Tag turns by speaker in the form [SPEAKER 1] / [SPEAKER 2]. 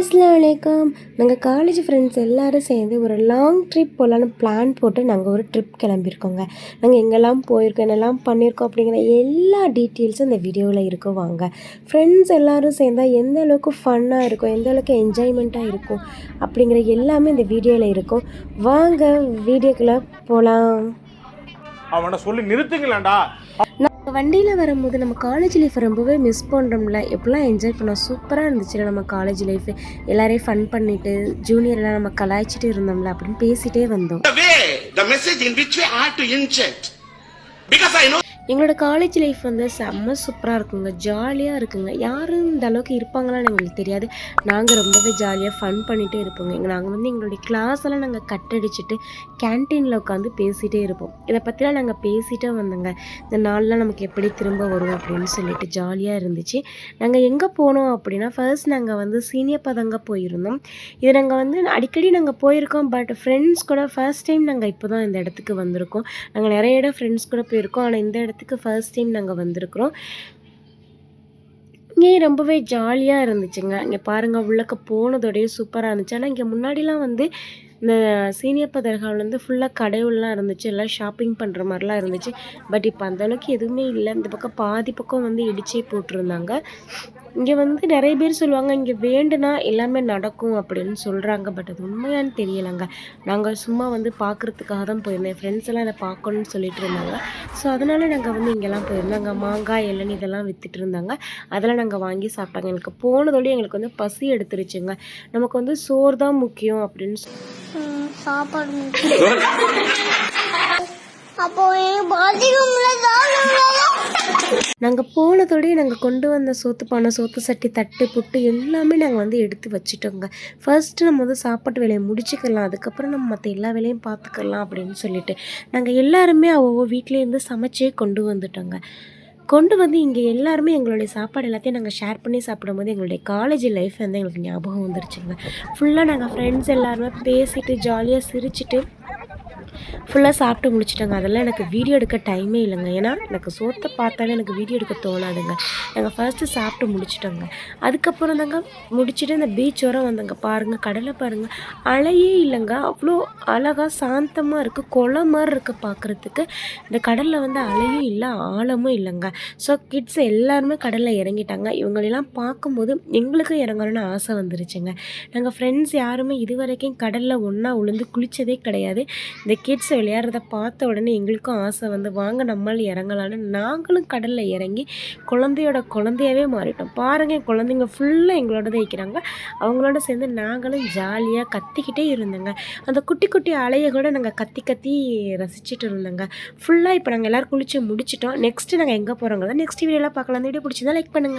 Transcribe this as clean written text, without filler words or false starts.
[SPEAKER 1] அஸ்ஸலாமு அலைக்கும். நாங்கள் காலேஜ் ஃப்ரெண்ட்ஸ் எல்லோரும் சேர்ந்து ஒரு லாங் ட்ரிப் போகலான்னு பிளான் போட்டு நாங்கள் ஒரு ட்ரிப் கிளம்பியிருக்கோங்க. நாங்கள் எங்கெல்லாம் போயிருக்கோம், என்னெல்லாம் பண்ணியிருக்கோம் அப்படிங்கிற எல்லா டீட்டெயில்ஸும் இந்த வீடியோவில் இருக்கும். வாங்க, ஃப்ரெண்ட்ஸ் எல்லோரும் சேர்ந்தால் எந்த அளவுக்கு ஃபன்னாக இருக்கும், எந்த அளவுக்கு என்ஜாய்மெண்ட்டாக இருக்கும் அப்படிங்கிற எல்லாமே இந்த வீடியோவில் இருக்கும். வாங்க வீடியோக்குள்ளே போகலாம்.
[SPEAKER 2] அவனை சொல்லி நிறுத்துங்களேன்டா.
[SPEAKER 1] வண்டியில் வரும்போது நம்ம காலேஜ் லைஃப் ரொம்பவே மிஸ் பண்ணுறோம்ல. எப்படிலாம் என்ஜாய் பண்ணோம், சூப்பராக இருந்துச்சுல நம்ம காலேஜ் லைஃப். எல்லாரையும் ஃபன் பண்ணிட்டு ஜூனியர்லாம் நம்ம கலாய்ச்சிட்டு இருந்தோம்ல அப்படின்னு பேசிகிட்டே வந்தோம். எங்களோட காலேஜ் லைஃப் வந்து செம்ம சூப்பராக இருக்குங்க, ஜாலியாக இருக்குங்க. யாரும் இந்த அளவுக்கு இருப்பாங்களான்னு எங்களுக்கு தெரியாது. நாங்கள் ரொம்பவே ஜாலியாக ஃபன் பண்ணிகிட்டே இருப்போங்க. நாங்கள் வந்து எங்களுடைய கிளாஸ் எல்லாம் நாங்கள் கட்டடிச்சிட்டு கேன்டீனில் உட்காந்து பேசிகிட்டே இருப்போம். இதை பற்றிலாம் நாங்கள் பேசிகிட்டே வந்தோங்க. இந்த நாள்லாம் நமக்கு எப்படி திரும்ப வரும் அப்படின்னு சொல்லிட்டு ஜாலியாக இருந்துச்சு. நாங்கள் எங்கே போனோம் அப்படின்னா, ஃபர்ஸ்ட் நாங்கள் வந்து சீனியப்பதங்க போயிருந்தோம். இது நாங்கள் வந்து அடிக்கடி நாங்கள் போயிருக்கோம். பட் ஃப்ரெண்ட்ஸ் கூட ஃபர்ஸ்ட் டைம் நாங்கள் இப்போ தான் இந்த இடத்துக்கு வந்திருக்கோம். நாங்கள் நிறைய இடம் ஃப்ரெண்ட்ஸ் கூட போயிருக்கோம், ஆனால் இந்த இடத்துக்கு ஃபர்ஸ்ட் டைம் நாங்கள் வந்திருக்கிறோம். இங்கே ரொம்பவே ஜாலியாக இருந்துச்சுங்க. இங்கே பாருங்கள், உள்ளக்க போனதோடய சூப்பராக இருந்துச்சு. ஆனால் இங்கே முன்னாடிலாம் வந்து இந்த சீனியப்ப தர்காவில் வந்து ஃபுல்லாக கடைவுலாம் இருந்துச்சு, எல்லாம் ஷாப்பிங் பண்ணுற மாதிரிலாம் இருந்துச்சு. பட் இப்போ அந்தளவுக்கு எதுவுமே இல்லை. இந்த பக்கம் பாதி பக்கம் வந்து இடிச்சே போட்டிருந்தாங்க. இங்கே வந்து நிறைய பேர் சொல்லுவாங்க, இங்கே வேண்டுனா எல்லாமே நடக்கும் அப்படின்னு சொல்கிறாங்க. பட் அது உண்மையானு தெரியலைங்க. நாங்கள் சும்மா வந்து பார்க்குறதுக்காக தான் போயிருந்தேன். ஃப்ரெண்ட்ஸ் எல்லாம் அதை பார்க்கணுன்னு சொல்லிட்டு இருந்தாங்க. ஸோ அதனால் நாங்கள் வந்து இங்கெல்லாம் போயிருந்தாங்க. மாங்காய் இளநீ இதெல்லாம் விற்றுட்டு இருந்தாங்க. அதெல்லாம் நாங்கள் வாங்கி சாப்பிட்டாங்க. எங்களுக்கு போனதோடய எங்களுக்கு வந்து பசி எடுத்துருச்சுங்க. நமக்கு வந்து சோறு தான் முக்கியம் அப்படின்னு சாப்பாடு நாங்கள் போனதோடய நாங்கள் கொண்டு வந்த சோத்து பானை, சோத்து சட்டி, தட்டு புட்டு எல்லாமே நாங்கள் வந்து எடுத்து வச்சுட்டோங்க. ஃபர்ஸ்ட்டு நம்ம வந்து சாப்பாட்டு வேலையை முடிச்சுக்கலாம், அதுக்கப்புறம் நம்ம மற்ற எல்லா வேலையும் பார்த்துக்கலாம் அப்படின்னு சொல்லிட்டு நாங்கள் எல்லாருமே வீட்டிலேருந்து சமைச்சே கொண்டு வந்துட்டோங்க. கொண்டு வந்து இங்கே எல்லாருமே எங்களுடைய சாப்பாடு எல்லாத்தையும் நாங்கள் ஷேர் பண்ணி சாப்பிடும்போது எங்களுடைய காலேஜ் லைஃப் வந்து எங்களுக்கு ஞாபகம் வந்துருச்சுங்க. ஃபுல்லாக நாங்கள் ஃப்ரெண்ட்ஸ் எல்லாருமே பேசிட்டு ஜாலியாக சிரிச்சிட்டு ஃபுல்லாக சாப்பிட்டு முடிச்சிட்டாங்க. அதெல்லாம் எனக்கு வீடியோ எடுக்க டைமே இல்லைங்க. ஏன்னா எனக்கு சோத்தை பார்த்தாலே எனக்கு வீடியோ எடுக்க தோணாதுங்க. நாங்கள் ஃபர்ஸ்ட்டு சாப்பிட்டு முடிச்சிட்டோங்க. அதுக்கப்புறம் தாங்க முடிச்சுட்டு இந்த பீச் வர வந்தோங்க. பாருங்கள், கடலை பாருங்கள், அலையே இல்லைங்க. அவ்வளோ அழகாக சாந்தமாக இருக்குது, கொலை மாதிரி இருக்குது பார்க்குறதுக்கு. இந்த கடலில் வந்து அலையும் இல்லை, ஆழமும் இல்லைங்க. ஸோ கிட்ஸ் எல்லாருமே கடலில் இறங்கிட்டாங்க. இவங்களெல்லாம் பார்க்கும்போது எங்களுக்கும் இறங்கணும்னு ஆசை வந்துருச்சுங்க. நாங்கள் ஃப்ரெண்ட்ஸ் யாருமே இது வரைக்கும் கடலில் ஒன்றா உளுந்து குளித்ததே கிடையாது. இந்த கிட்ஸ் விளையாடுறத பார்த்த உடனே எங்களுக்கும் ஆசை வந்து வாங்க நம்மளால் இறங்கலான்னு நாங்களும் கடலில் இறங்கி குழந்தையாகவே மாறிட்டோம். பாருங்கள், குழந்தைங்க ஃபுல்லாக எங்களோட தான் இருக்கிறாங்க. அவங்களோட சேர்ந்து நாங்களும் ஜாலியாக கத்திக்கிட்டே இருந்தோங்க. அந்த குட்டி குட்டி அலையை கூட நாங்கள் கத்தி ரசிச்சுட்டு இருந்தோங்க. ஃபுல்லாக இப்போ நாங்கள் எல்லோரும் குளித்து முடிச்சிட்டோம். நெக்ஸ்ட்டு நாங்கள் எங்கே போகிறோங்கிறத நெக்ஸ்ட் வீடியோவில் பார்க்கலாம். அந்த வீடியோ பிடிச்சிருந்தா லைக் பண்ணுங்கள்.